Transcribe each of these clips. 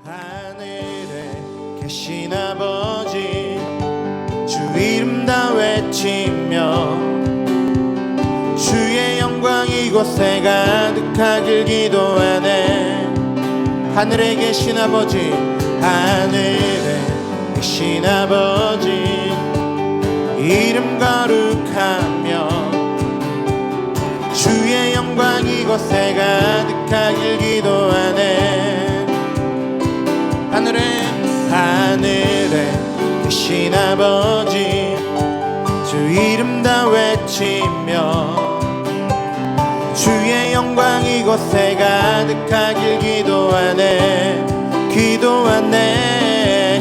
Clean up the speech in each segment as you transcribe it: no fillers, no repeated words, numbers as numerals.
하늘에 계신 아버지 주 이름 다 외치며 주의 영광 이곳에 가득하길 기도하네. 하늘에 계신 아버지, 하늘에 계신 아버지 이름 거룩하며 주의 영광 이곳에 가득하길 기도하네. 하늘에 계신 아버지 주 이름 다 외치며 주의 영광 이곳에 가득하길 기도하네.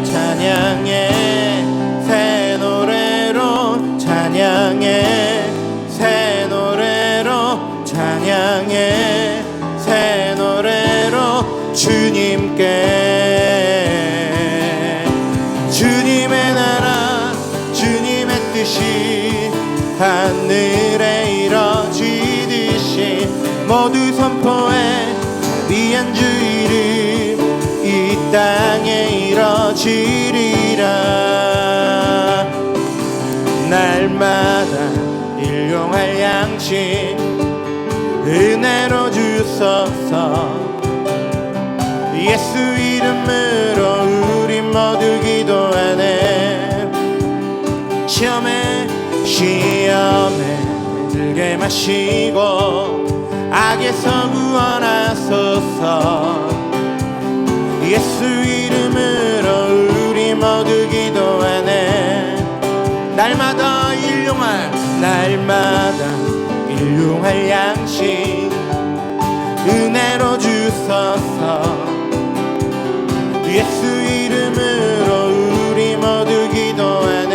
찬양해 새 노래로, 찬양해 새 노래로, 찬양해 새 노래로 주님께. 주님의 나라 주님의 뜻이 하늘에 이뤄지듯이 모두 선포해 자비한 주 이름 이 땅에 이뤄지리라. 날마다 일용할 양식 은혜로 주소서. 예수 이름으로 우리 모두 기도하네. 시험에 들게 마시고 악에서 구원하소서. 예수 이름으로 우리 모두 기도하네. 날마다 일용할 양식 은혜로 주소서. 예수 이름으로 우리 모두 기도하네.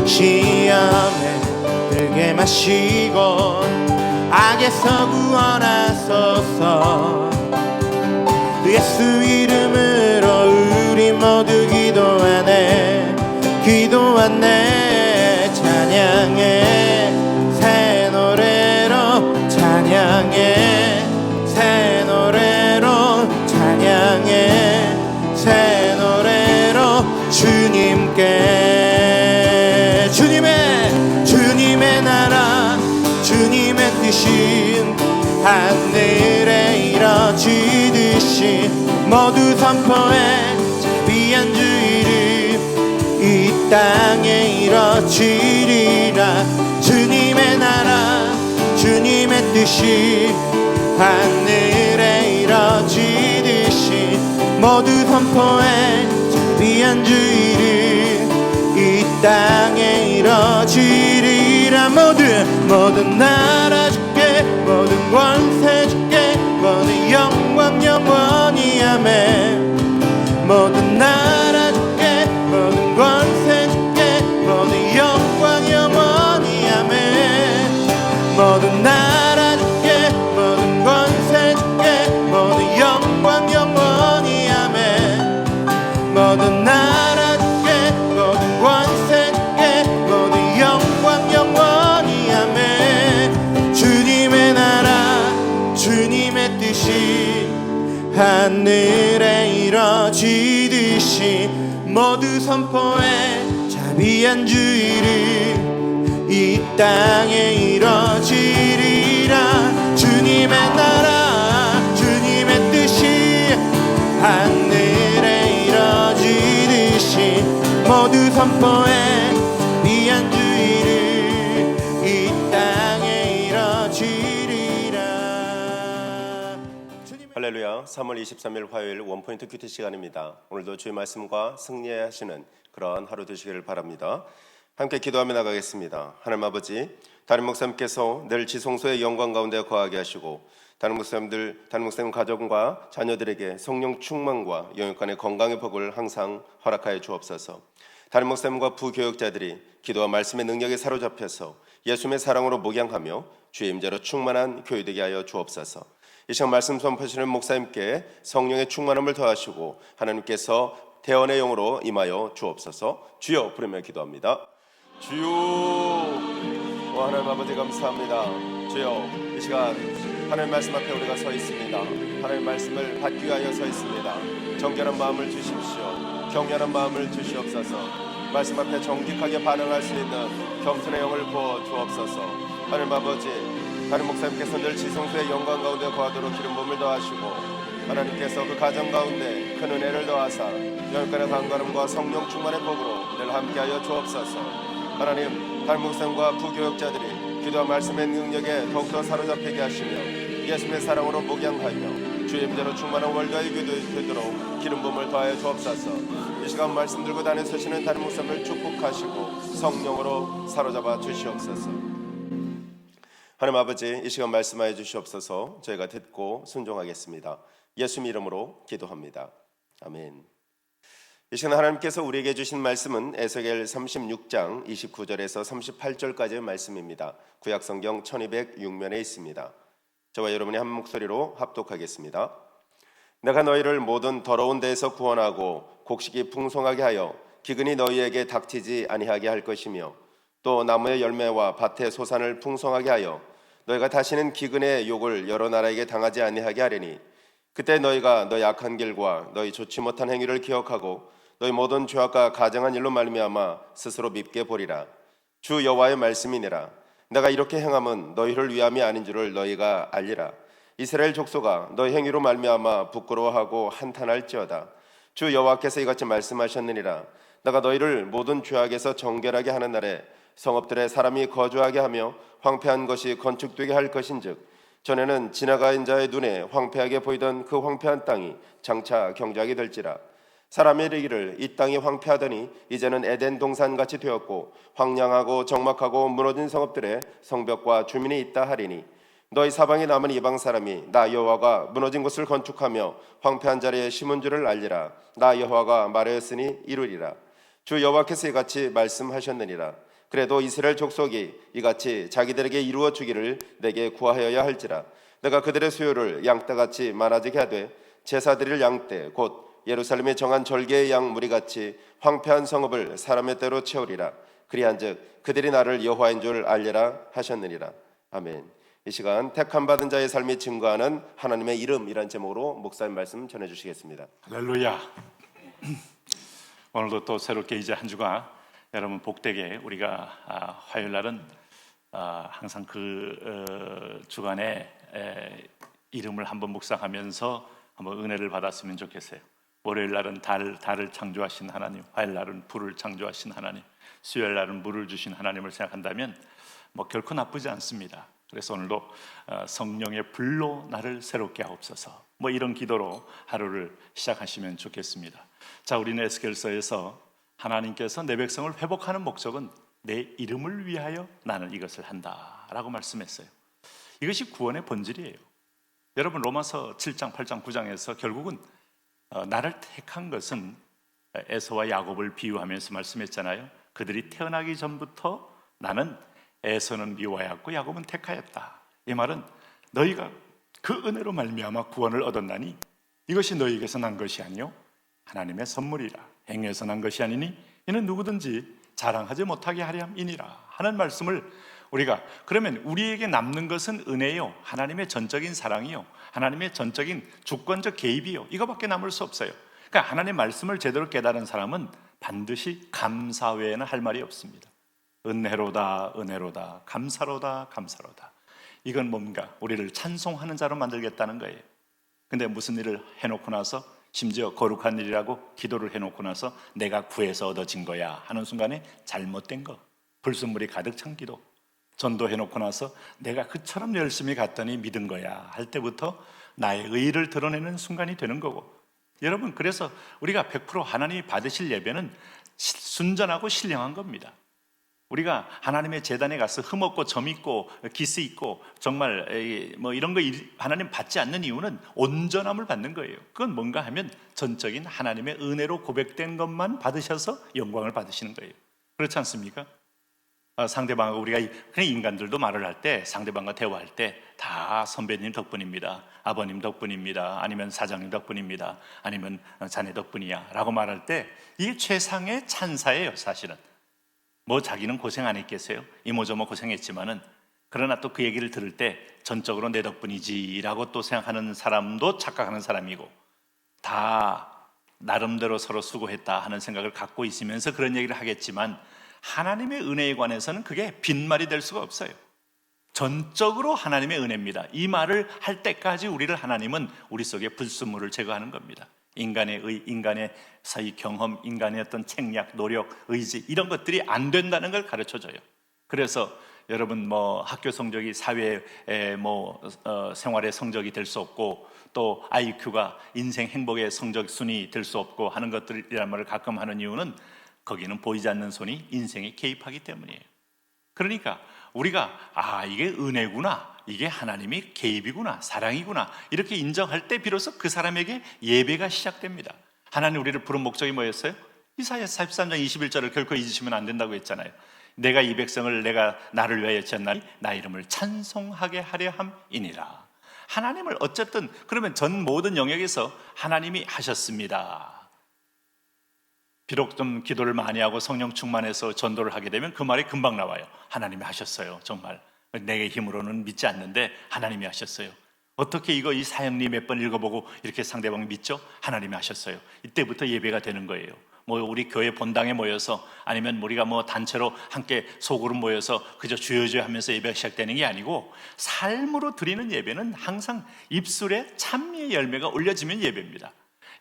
시험에 들게 마시고 악에서 구원하소서. 예수 이름으로 우리 모두 기도하네. 찬양해 새 노래로, 찬양해 새 노래로, 찬양해 새 노래로 주님께. 주님의 나라 주님의 뜻이 하늘에 이뤄지듯이 모두 선포해 자비한 주 이름 이 땅에 이뤄지리라. 주님의 나라 주님의 뜻이 하늘에 이뤄지듯이 모두 선포해 자비한 주 이름 이 땅에 이뤄지리라. 모든 나라 주께, 모든 권세 주께, 모든 영광 영원히 아멘. 모든 나라 주께, 모든 권세 주께, 모든 영광 영원히 아멘. 모든 나라 주께, 모든 권세 주께, 모든 영광 영원히 아멘. 모든 나라 주께, 모든 권세 주께, 모든 영광 영원히 아멘. 주님의 나라 주님의 뜻이 하늘에 이뤄지듯이 모두 선포해 자비한 주 이름 이 땅에 이뤄지리라. 주님의 나라 주님의 뜻이 하늘에 이뤄지듯이 모두 선포해 자비한 주 이름 이 땅에 이뤄지리라. 할렐루야. 3월 23일 화요일 원포인트 큐티 시간입니다. 오늘도 주의 말씀과 승리하시는 그런 하루 되시기를 바랍니다. 함께 기도하며 나가겠습니다. 하나님 아버지, 담임 목사님께서 늘 지성소의 영광 가운데 거하게 하시고 담임 목사님 가정과 자녀들에게 성령 충만과 영육간의 건강의 복을 항상 허락하여 주옵소서. 담임 목사님과 부교육자들이 기도와 말씀의 능력에 사로잡혀서 예수님의 사랑으로 목양하며 주의 임재로 충만한 교회되게 하여 주옵소서. 이 시간 말씀 선포하시는 목사님께 성령의 충만함을 더하시고 하나님께서 대언의 영으로 임하여 주옵소서. 주여 부르며 기도합니다. 주여. 하나님 아버지 감사합니다. 주여, 이 시간 하나님 말씀 앞에 우리가 서 있습니다. 하나님 말씀을 받기 위하여 서 있습니다. 정결한 마음을 주십시오. 경외하는 마음을 주시옵소서. 말씀 앞에 정직하게 반응할 수 있는 겸손의 영을 부어 주옵소서. 하나님 아버지, 다른 목사님께서 늘 지성소의 영광 가운데 거하도록 기름 부음을 더하시고, 하나님께서 그 가정 가운데 큰 은혜를 더하사 열간의 강건함과 성령 충만의 복으로 늘 함께하여 주옵소서. 하나님, 다른 목사님과 부교역자들이 기도와 말씀의 능력에 더욱더 사로잡히게 하시며 예수님의 사랑으로 목양하며 주의 임재로 충만한 월드와의 되도록 기름 부음을 더하여 주옵소서. 이 시간 말씀 들고 다니 서시는 다른 목사님을 축복하시고 성령으로 사로잡아 주시옵소서. 하나님 아버지, 이 시간 말씀하여 주시옵소서. 저희가 듣고 순종하겠습니다. 예수님 이름으로 기도합니다. 아멘. 이 시간 하나님께서 우리에게 주신 말씀은 에스겔 36장 29절에서 38절까지의 말씀입니다. 구약성경 1206면에 있습니다. 저와 여러분이 한 목소리로 합독하겠습니다. 내가 너희를 모든 더러운 데에서 구원하고 곡식이 풍성하게 하여 기근이 너희에게 닥치지 아니하게 할 것이며, 또 나무의 열매와 밭의 소산을 풍성하게 하여 너희가 다시는 기근의 욕을 여러 나라에게 당하지 아니하게 하리니, 그때 너희가 너희 악한 길과 너희 좋지 못한 행위를 기억하고 너희 모든 죄악과 가증한 일로 말미암아 스스로 밉게 보리라. 주 여호와의 말씀이니라. 내가 이렇게 행함은 너희를 위함이 아닌 줄을 너희가 알리라. 이스라엘 족속아, 너희 행위로 말미암아 부끄러워하고 한탄할지어다. 주 여호와께서 이같이 말씀하셨느니라. 내가 너희를 모든 죄악에서 정결하게 하는 날에 성읍들에 사람이 거주하게 하며 황폐한 것이 건축되게 할 것인즉, 전에는 지나가는 자의 눈에 황폐하게 보이던 그 황폐한 땅이 장차 경작이 될지라. 사람이 이르기를 이 땅이 황폐하더니 이제는 에덴 동산같이 되었고 황량하고 적막하고 무너진 성읍들에 성벽과 주민이 있다 하리니, 너희 사방에 남은 이방 사람이 나 여호와가 무너진 곳을 건축하며 황폐한 자리에 심은 줄을 알리라. 나 여호와가 말하였으니 이루리라. 주 여호와께서 이같이 말씀하셨느니라. 그래도 이스라엘 족속이 이같이 자기들에게 이루어 주기를 내게 구하여야 할지라. 내가 그들의 수요를 양떼같이 많아지게 하되 제사 드릴 양떼 곧 예루살렘에 정한 절개의 양 무리같이 황폐한 성읍을 사람의 때로 채우리라. 그리한즉 그들이 나를 여호와인 줄 알리라 하셨느니라. 아멘. 이 시간 택함 받은 자의 삶이 증거하는 하나님의 이름이란 제목으로 목사님 말씀 전해주시겠습니다. 할렐루야. 오늘도 또 새롭게 이제 한 주가 여러분 복되게 우리가 화요일 날은 항상 그 주간에 이름을 한번 묵상하면서 한번 은혜를 받았으면 좋겠어요. 월요일 날은 달을 창조하신 하나님, 화요일 날은 불을 창조하신 하나님, 수요일 날은 물을 주신 하나님을 생각한다면 뭐 결코 나쁘지 않습니다. 그래서 오늘도 성령의 불로 나를 새롭게 하옵소서, 뭐 이런 기도로 하루를 시작하시면 좋겠습니다. 자, 우리는 에스겔서에서 하나님께서 내 백성을 회복하는 목적은 내 이름을 위하여 나는 이것을 한다라고 말씀했어요. 이것이 구원의 본질이에요. 여러분, 로마서 7장, 8장, 9장에서 결국은 나를 택한 것은 에서와 야곱을 비유하면서 말씀했잖아요. 그들이 태어나기 전부터 나는 에서는 미워하였고 야곱은 택하였다. 이 말은 너희가 그 은혜로 말미암아 구원을 얻었나니 이것이 너희에게서 난 것이 아니요 하나님의 선물이라. 행위에서 난 것이 아니니 이는 누구든지 자랑하지 못하게 하렴이니라 하는 말씀을 우리가, 그러면 우리에게 남는 것은 은혜요, 하나님의 전적인 사랑이요, 하나님의 전적인 주권적 개입이요, 이거밖에 남을 수 없어요. 그러니까 하나님의 말씀을 제대로 깨달은 사람은 반드시 감사 외에는 할 말이 없습니다. 은혜로다 은혜로다, 감사로다 감사로다. 이건 뭔가 우리를 찬송하는 자로 만들겠다는 거예요. 근데 무슨 일을 해놓고 나서, 심지어 거룩한 일이라고 기도를 해놓고 나서 내가 구해서 얻어진 거야 하는 순간에 잘못된 거, 불순물이 가득 찬 기도, 전도해놓고 나서 내가 그처럼 열심히 갔더니 믿은 거야 할 때부터 나의 의의를 드러내는 순간이 되는 거고, 여러분, 그래서 우리가 100% 하나님이 받으실 예배는 순전하고 신령한 겁니다. 우리가 하나님의 제단에 가서 흠없고 점있고 기스 있고 정말 뭐 이런 거 하나님 받지 않는 이유는 온전함을 받는 거예요. 그건 뭔가 하면 전적인 하나님의 은혜로 고백된 것만 받으셔서 영광을 받으시는 거예요. 그렇지 않습니까? 상대방하고 우리가 그냥 인간들도 말을 할 때, 상대방과 대화할 때 다 선배님 덕분입니다, 아버님 덕분입니다, 아니면 사장님 덕분입니다, 아니면 자네 덕분이야 라고 말할 때 이게 최상의 찬사예요. 사실은 뭐 자기는 고생 안 했겠어요? 이모저모 고생했지만은 그러나 또 그 얘기를 들을 때 전적으로 내 덕분이지라고 또 생각하는 사람도 착각하는 사람이고, 다 나름대로 서로 수고했다 하는 생각을 갖고 있으면서 그런 얘기를 하겠지만, 하나님의 은혜에 관해서는 그게 빈말이 될 수가 없어요. 전적으로 하나님의 은혜입니다. 이 말을 할 때까지 우리를 하나님은 우리 속에 불순물을 제거하는 겁니다. 인간의 사이 경험, 인간의 어떤 책략, 노력, 의지, 이런 것들이 안 된다는 걸 가르쳐줘요. 그래서 여러분 학교 성적이 사회의 생활의 성적이 될 수 없고, 또 IQ가 인생 행복의 성적 순위 될 수 없고 하는 것들이란 말을 가끔 하는 이유는 거기는 보이지 않는 손이 인생에 개입하기 때문이에요. 그러니까 우리가 이게 은혜구나, 이게 하나님이 개입이구나, 사랑이구나, 이렇게 인정할 때 비로소 그 사람에게 예배가 시작됩니다. 하나님 우리를 부른 목적이 뭐였어요? 이사야 43장 21절을 결코 잊으시면 안 된다고 했잖아요. 내가 이 백성을 내가 나를 위하여 지었나니 나 이름을 찬송하게 하려 함이니라. 하나님을 어쨌든 그러면 전 모든 영역에서 하나님이 하셨습니다. 비록 좀 기도를 많이 하고 성령 충만해서 전도를 하게 되면 그 말이 금방 나와요. 하나님이 하셨어요. 정말 내 힘으로는 믿지 않는데 하나님이 하셨어요. 어떻게 이 사형리 몇 번 읽어보고 이렇게 상대방이 믿죠? 하나님이 하셨어요. 이때부터 예배가 되는 거예요. 우리 교회 본당에 모여서, 아니면 우리가 단체로 함께 소그룹 모여서 그저 주여 하면서 예배가 시작되는 게 아니고, 삶으로 드리는 예배는 항상 입술에 찬미의 열매가 올려지면 예배입니다.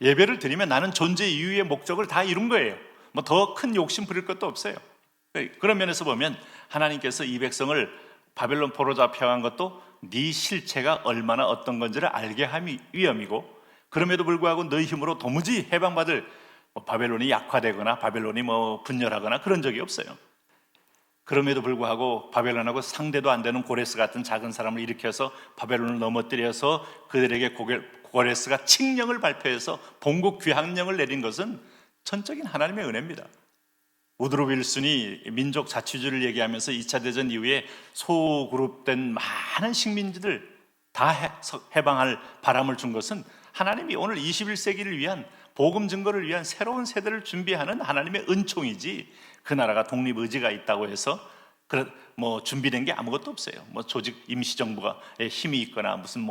예배를 드리면 나는 존재 이유의 목적을 다 이룬 거예요. 더 큰 욕심 부릴 것도 없어요. 그런 면에서 보면 하나님께서 이 백성을 바벨론 포로 잡혀간 것도 네 실체가 얼마나 어떤 건지를 알게 함이 위험이고, 그럼에도 불구하고 너희 힘으로 도무지 해방받을 바벨론이 약화되거나 바벨론이 분열하거나 그런 적이 없어요. 그럼에도 불구하고 바벨론하고 상대도 안 되는 고레스 같은 작은 사람을 일으켜서 바벨론을 넘어뜨려서 그들에게 고레스가 칙령을 발표해서 본국 귀향령을 내린 것은 전적인 하나님의 은혜입니다. 우드로 윌슨이 민족 자치주의를 얘기하면서 2차 대전 이후에 소그룹된 많은 식민지들 다 해방할 바람을 준 것은 하나님이 오늘 21세기를 위한 복음 증거를 위한 새로운 세대를 준비하는 하나님의 은총이지, 그 나라가 독립 의지가 있다고 해서 준비된 게 아무것도 없어요. 조직 임시정부가 힘이 있거나 무슨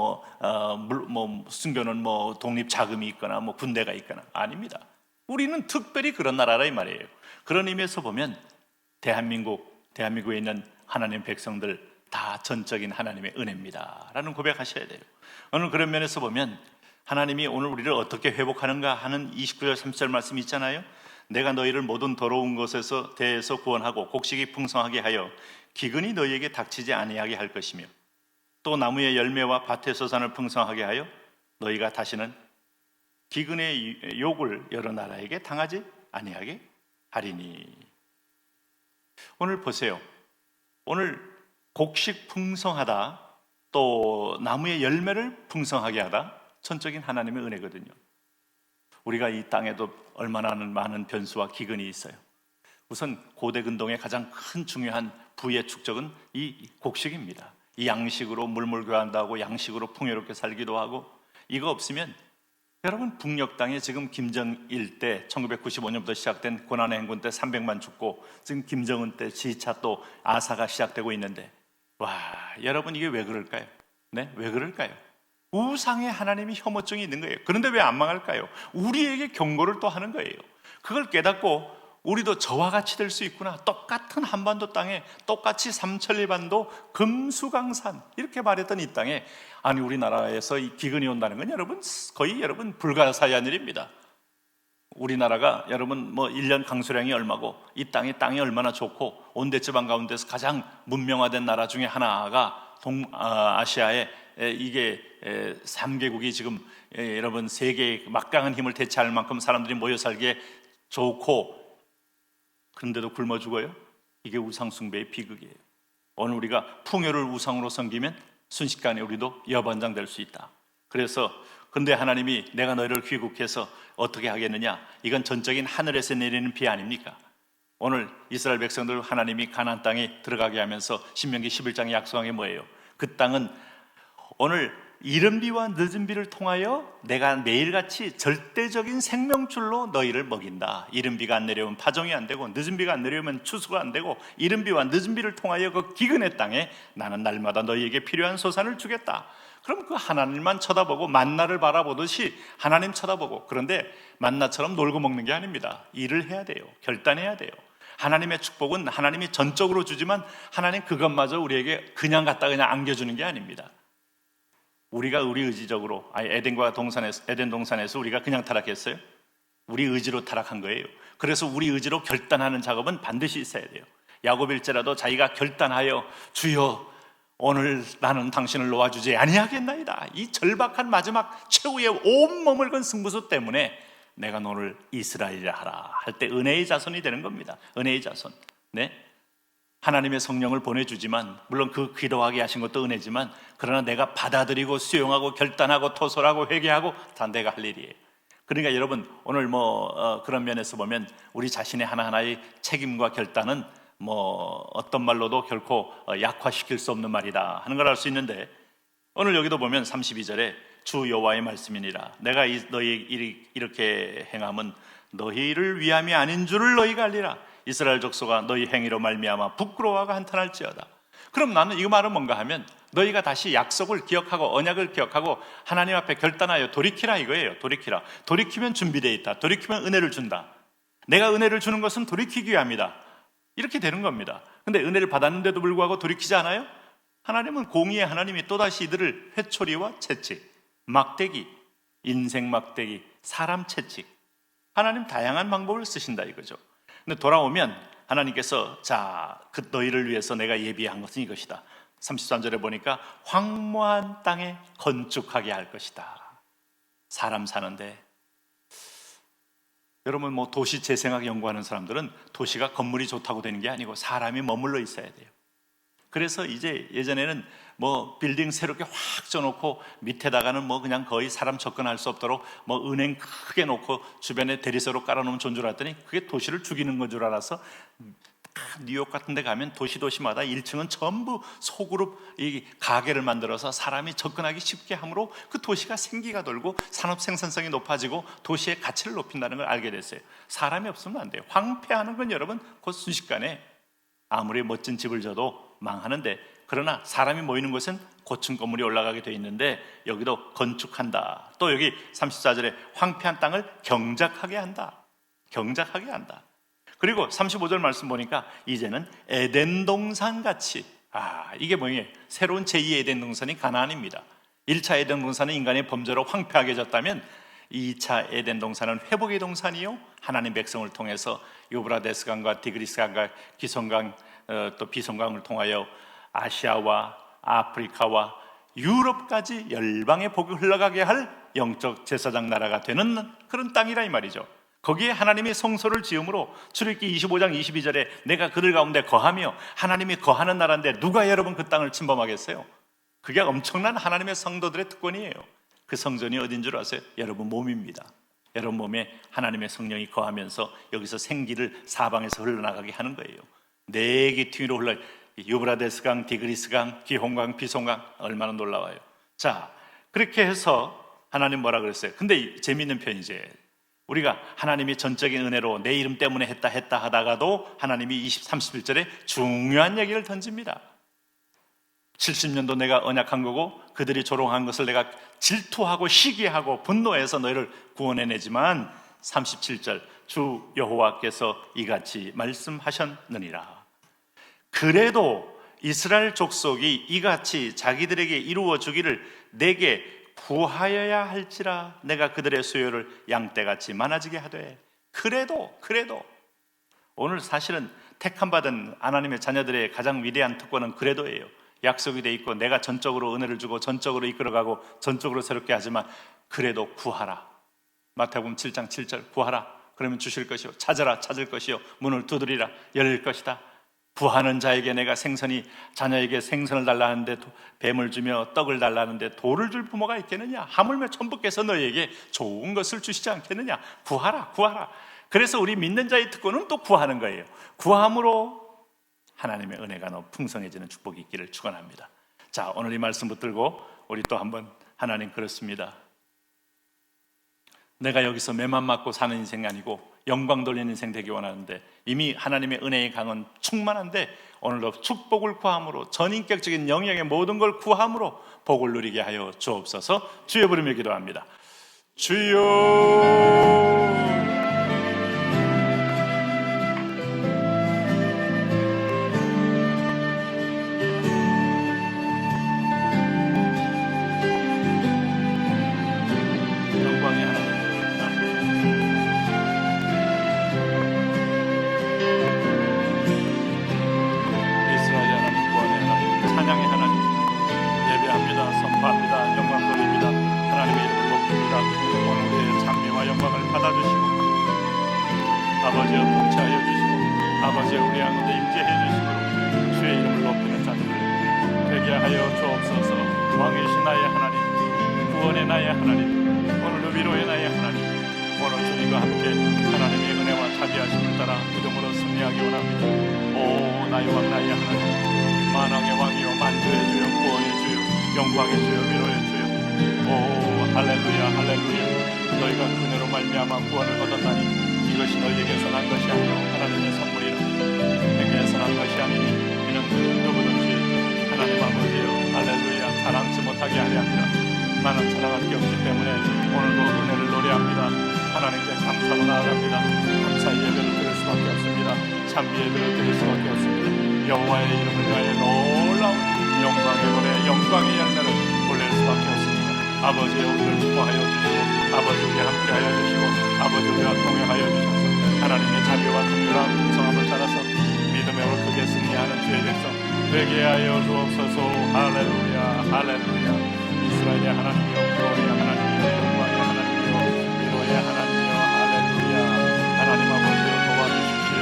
숨겨놓은 독립 자금이 있거나 군대가 있거나 아닙니다. 우리는 특별히 그런 나라라 이 말이에요. 그런 의미에서 보면 대한민국에 있는 하나님의 백성들 다 전적인 하나님의 은혜입니다 라는 고백하셔야 돼요. 오늘 그런 면에서 보면 하나님이 오늘 우리를 어떻게 회복하는가 하는 29절 30절 말씀이 있잖아요. 내가 너희를 모든 더러운 것에서 대해서 구원하고 곡식이 풍성하게 하여 기근이 너희에게 닥치지 아니하게 할 것이며, 또 나무의 열매와 밭의 소산을 풍성하게 하여 너희가 다시는 기근의 욕을 여러 나라에게 당하지 아니하게 하리니. 오늘 보세요. 오늘 곡식 풍성하다, 또 나무의 열매를 풍성하게 하다, 전적인 하나님의 은혜거든요. 우리가 이 땅에도 얼마나 많은 변수와 기근이 있어요. 우선 고대 근동의 가장 큰 중요한 부의 축적은 이 곡식입니다. 이 양식으로 물물교환도 하고 양식으로 풍요롭게 살기도 하고, 이거 없으면 여러분 북녘 땅에 지금 김정일 때 1995년부터 시작된 고난의 행군 때 300만 죽고, 지금 김정은 때 지차 또 아사가 시작되고 있는데, 여러분 이게 왜 그럴까요? 왜 그럴까요? 우상의 하나님이 혐오증이 있는 거예요. 그런데 왜 안 망할까요? 우리에게 경고를 또 하는 거예요. 그걸 깨닫고 우리도 저와 같이 될 수 있구나. 똑같은 한반도 땅에 똑같이 삼천리반도 금수강산 이렇게 말했던 이 땅에, 우리나라에서 이 기근이 온다는 건 거의 불가사의한 일입니다. 우리나라가 1년 강수량이 얼마고 이 땅이 얼마나 좋고 온대지방 가운데서 가장 문명화된 나라 중에 하나가 동아시아의 이게 3개국이 지금 여러분 세계의 막강한 힘을 대체할 만큼 사람들이 모여 살기에 좋고, 그런데도 굶어 죽어요? 이게 우상숭배의 비극이에요. 오늘 우리가 풍요를 우상으로 섬기면 순식간에 우리도 여반장 될 수 있다. 그래서 근데 하나님이 내가 너희를 귀국해서 어떻게 하겠느냐? 이건 전적인 하늘에서 내리는 비 아닙니까? 오늘 이스라엘 백성들 하나님이 가나안 땅에 들어가게 하면서 신명기 11장에 약속한 게 뭐예요? 그 땅은 오늘 이른 비와 늦은 비를 통하여 내가 매일같이 절대적인 생명줄로 너희를 먹인다. 이른 비가 안 내려오면 파종이 안 되고, 늦은 비가 안 내려오면 추수가 안 되고, 이른 비와 늦은 비를 통하여 그 기근의 땅에 나는 날마다 너희에게 필요한 소산을 주겠다. 그럼 그 하나님만 쳐다보고 만나를 바라보듯이 하나님 쳐다보고, 그런데 만나처럼 놀고 먹는 게 아닙니다. 일을 해야 돼요. 결단해야 돼요. 하나님의 축복은 하나님이 전적으로 주지만 하나님 그것마저 우리에게 그냥 갖다 그냥 안겨주는 게 아닙니다. 우리가 우리 의지적으로, 에덴 동산에서 우리가 그냥 타락했어요? 우리 의지로 타락한 거예요. 그래서 우리 의지로 결단하는 작업은 반드시 있어야 돼요. 야곱 일제라도 자기가 결단하여 주여 오늘 나는 당신을 놓아주지 아니하겠나이다, 이 절박한 마지막 최후의 온몸을 건 승부수 때문에 내가 너를 이스라엘이라 하라 할 때 은혜의 자손이 되는 겁니다. 은혜의 자손. 네? 하나님의 성령을 보내주지만, 물론 그 기도하게 하신 것도 은혜지만, 그러나 내가 받아들이고 수용하고 결단하고 토설하고 회개하고 다 내가 할 일이에요. 그러니까 여러분 오늘 그런 면에서 보면 우리 자신의 하나하나의 책임과 결단은 어떤 말로도 결코 약화시킬 수 없는 말이다 하는 걸 알 수 있는데, 오늘 여기도 보면 32절에 주 여호와의 말씀이니라 내가 너희 이렇게 행함은 너희를 위함이 아닌 줄을 너희가 알리라. 이스라엘 족속아 너희 행위로 말미암아 부끄러워하고 한탄할지어다. 그럼 나는 이 말은 뭔가 하면 너희가 다시 약속을 기억하고 언약을 기억하고 하나님 앞에 결단하여 돌이키라 이거예요. 돌이키라. 돌이키면 준비되어 있다. 돌이키면 은혜를 준다. 내가 은혜를 주는 것은 돌이키기 위함이다. 이렇게 되는 겁니다. 근데 은혜를 받았는데도 불구하고 돌이키지 않아요? 하나님은 공의의 하나님이 또다시 이들을 회초리와 채찍, 막대기, 인생 막대기, 사람 채찍, 하나님 다양한 방법을 쓰신다 이거죠. 근데 돌아오면 하나님께서 그 너희를 위해서 내가 예비한 것은 이것이다. 33절에 보니까 황무한 땅에 건축하게 할 것이다. 사람 사는데, 여러분 도시 재생학 연구하는 사람들은 도시가 건물이 좋다고 되는 게 아니고 사람이 머물러 있어야 돼요. 그래서 이제 예전에는 빌딩 새롭게 확 쪄놓고 밑에다가는 그냥 거의 사람 접근할 수 없도록 은행 크게 놓고 주변에 대리석으로 깔아놓으면 좋은 줄 알았더니 그게 도시를 죽이는 건 줄 알아서 뉴욕 같은 데 가면 도시마다 1층은 전부 소그룹 이 가게를 만들어서 사람이 접근하기 쉽게 함으로 그 도시가 생기가 돌고 산업 생산성이 높아지고 도시의 가치를 높인다는 걸 알게 됐어요. 사람이 없으면 안 돼요. 황폐하는 건 여러분 곧 순식간에 아무리 멋진 집을 져도 망하는데, 그러나 사람이 모이는 곳은 고층 건물이 올라가게 되어 있는데 여기도 건축한다. 또 여기 34절에 황폐한 땅을 경작하게 한다. 경작하게 한다. 그리고 35절 말씀 보니까 이제는 에덴 동산 같이, 이게 뭐예요? 새로운 제2의 에덴 동산이 가나안입니다. 1차 에덴 동산은 인간의 범죄로 황폐하게 졌다면 2차 에덴 동산은 회복의 동산이요, 하나님 백성을 통해서 유브라데스 강과 디그리스 강과 기송강 또 비송강을 통하여 아시아와 아프리카와 유럽까지 열방의 복이 흘러가게 할 영적 제사장 나라가 되는 그런 땅이라 이 말이죠. 거기에 하나님이 성소를 지음으로 출애굽기 25장 22절에 내가 그들 가운데 거하며, 하나님이 거하는 나라인데 누가 여러분 그 땅을 침범하겠어요? 그게 엄청난 하나님의 성도들의 특권이에요. 그 성전이 어딘 줄 아세요? 여러분 몸입니다. 여러분 몸에 하나님의 성령이 거하면서 여기서 생기를 사방에서 흘러나가게 하는 거예요. 네 기퉁이로 흘러, 유브라데스 강, 디그리스 강, 기홍강, 비송강, 얼마나 놀라워요. 자, 그렇게 해서 하나님 뭐라 그랬어요? 근데 재미있는 편이지, 우리가 하나님이 전적인 은혜로 내 이름 때문에 했다 하다가도 하나님이 31절에 중요한 얘기를 던집니다. 70년도 내가 언약한 거고 그들이 조롱한 것을 내가 질투하고 시기하고 분노해서 너희를 구원해내지만 37절 주 여호와께서 이같이 말씀하셨느니라. 그래도 이스라엘 족속이 이같이 자기들에게 이루어 주기를 내게 구하여야 할지라 내가 그들의 수요를 양떼같이 많아지게 하되. 그래도 오늘 사실은 택함받은 하나님의 자녀들의 가장 위대한 특권은 그래도예요. 약속이 돼 있고 내가 전적으로 은혜를 주고 전적으로 이끌어가고 전적으로 새롭게 하지만 그래도 구하라. 마태복음 7장 7절 구하라 그러면 주실 것이요, 찾아라 찾을 것이요, 문을 두드리라 열릴 것이다. 구하는 자에게 내가 자녀에게 생선을 달라는데 뱀을 주며 떡을 달라는데 돌을 줄 부모가 있겠느냐? 하물며 천부께서 너희에게 좋은 것을 주시지 않겠느냐? 구하라. 그래서 우리 믿는 자의 특권은 또 구하는 거예요. 구함으로 하나님의 은혜가 너무 풍성해지는 축복이 있기를 축원합니다. 자, 오늘 이 말씀 붙들고 우리 또 한번 하나님 그렇습니다. 내가 여기서 매만 맞고 사는 인생이 아니고 영광 돌리는 인생 되기 원하는데 이미 하나님의 은혜의 강은 충만한데 오늘도 축복을 구함으로 전인격적인 영역의 모든 걸 구함으로 복을 누리게 하여 주옵소서. 주여 부르며 기도합니다. 주여 아버지여 통치하여 주시고 아버지여 우리 가운데 임재해 주시고 주의 이름을 높이는 자들을 되게 하여 주옵소서. 왕이신 나의 하나님, 구원의 나의 하나님, 오늘도 위로의 나의 하나님, 오늘 주님과 함께 하나님의 은혜와 자비하심을 따라 믿음으로 승리하기 원합니다. 오 나의 왕 나의 하나님, 만왕의 왕이요 만주의 주요 구원의 주요 영광의 주요 위로의 주요. 오 할렐루야 할렐루야. 너희가 그네로 말미암아 구원을 얻었나니 이것이 너희에게서 난 것이 아니요 하나님의 선물이라. 내게서 난 것이 아니니 이는 누구든지 하나님 아버지여 할렐루야 자랑치 못하게 하려 합니다. 나는 자랑할 게 없기 때문에 오늘도 은혜를 노래합니다. 하나님께 감사로 나아갑니다. 감사의 예배를 드릴 수밖에 없습니다. 찬미 예배를 드릴 수밖에 없습니다. 여호와의 이름을 위하여 놀라운 영광의 노래 영광의 열매를 올릴 수밖에 없습니다. 아버지여 우리를 축복하여 주시고 아버지 우리 함께하여 주시고 아버지 우리와 동행하여 주셔서 하나님의 자비와 긍휼과 풍성함을 따라서 믿음으로 크게 승리하는 주의 백성 되게 하여 주옵소서. 할렐루야 할렐루야. 이스라엘의 하나님이여 구원의 하나님이여 영광의 하나님이여 위로의 하나님이여 할렐루야. 하나님 아버지여 도와주십시오.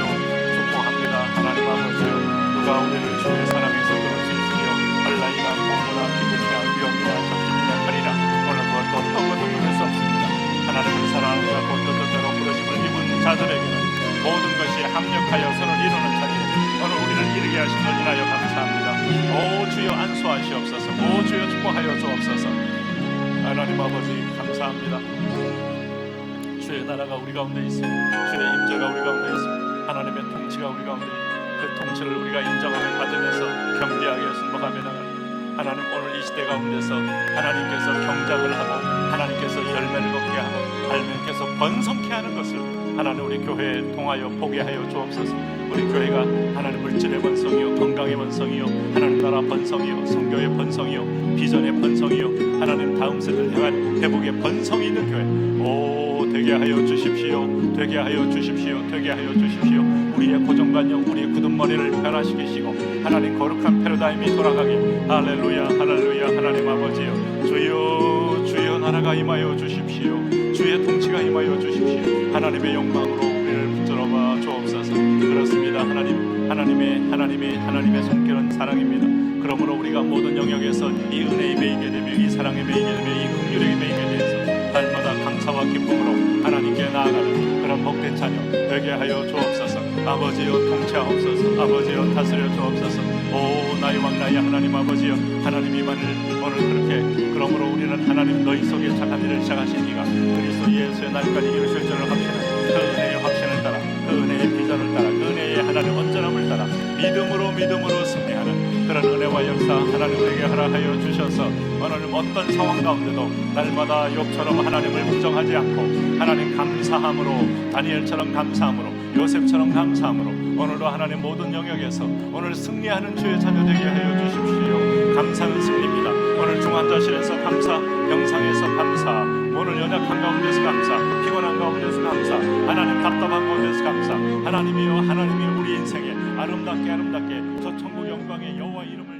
축복합니다. 하나님 아버지여 누가 우리를 주의 사랑에서 끊을 수 있으며 할라이나 공고나 기근이나 위험이나 적김이나 칼이나 어느 것도 어떤 것도 끊을 수 없습니다. 하나님을 사랑하는 자 곧 뜻대로 부르심을 입은 자들에게는 모든 것이 합력하여 선을 이루는 자리에 오늘 우리를 이르게 하심을 인하여 감사합니다. 오 주여 안수하시옵소서. 오 주여 축복하여 주옵소서. 하나님 아버지 감사합니다. 주의 나라가 우리 가운데 있습니다. 주의 임재가 우리 가운데 있습니다. 하나님의 통치가 우리 가운데 있습니다. 그 통치를 우리가 인정하며 받으면서 경배하게 순복하며 나가는 하나님 오늘 이 시대 가운데서 하나님께서 경작을 하고 하나님께서 열매를 걷게 하고 하나님께서 번성케 하는 것을 하나님 우리 교회에 통하여 보게 하여 주옵소서. 우리 교회가 하나님 물질의 번성이요 건강의 번성이요 하나님 나라 번성이요 성교의 번성이요 비전의 번성이요 하나님 다음 세대를 향한 회복의 번성이 있는 교회 오 되게 하여 주십시오. 되게 하여 주십시오. 되게 하여 주십시오. 우리의 고정관념 우리의 굳은 머리를 변화시키시고 하나님 거룩한 패러다임이 돌아가게 할렐루야 할렐루야. 하나님 아버지여 주여 주여 나라가 임하여 주십시오. 주의 통치가 임하여 주십시오. 하나님의 영광으로 우리를 붙들어봐 주옵소서. 그렇습니다. 하나님의 손길은 사랑입니다. 그러므로 우리가 모든 영역에서 이 은혜에 매이게 되며 이 사랑에 매이게 되며 이 긍휼에 매이게 되어서 날마다 감사와 기쁨으로 하나님께 나아가는 그런 복된 자녀 되게 하여 주옵소서. 아버지여 통치하옵소서. 아버지여 다스려 주옵소서. 오 나의 왕 나의 하나님 아버지여 하나님이만을 오늘 그렇게 그러므로 우리는 하나님 너희 속에 착한 일을 시작하신 이가 그리스도 예수의 날까지 이루실 줄을 확신하는 그 은혜의 확신을 따라 그 은혜의 비전을 따라 그 은혜의 하나님 온전함을 따라 믿음으로 승리하는 그런 은혜와 역사 하나님 우리에게 허락하여 주셔서 오늘 어떤 상황 가운데도 날마다 욥처럼 하나님을 부정하지 않고 하나님 감사함으로 다니엘처럼 감사함으로 요셉처럼 감사함으로 오늘도 하나님 모든 영역에서 오늘 승리하는 주의 자녀 되게 하여 주십시오. 감사는 승리입니다. 오늘 중환자실에서 감사, 병상에서 감사, 오늘 연약한 가운데서 감사, 피곤한 가운데서 감사, 하나님 답답한 가운데서 감사. 하나님이여 하나님이 우리 인생에 아름답게 저 천국 영광의 여호와 이름을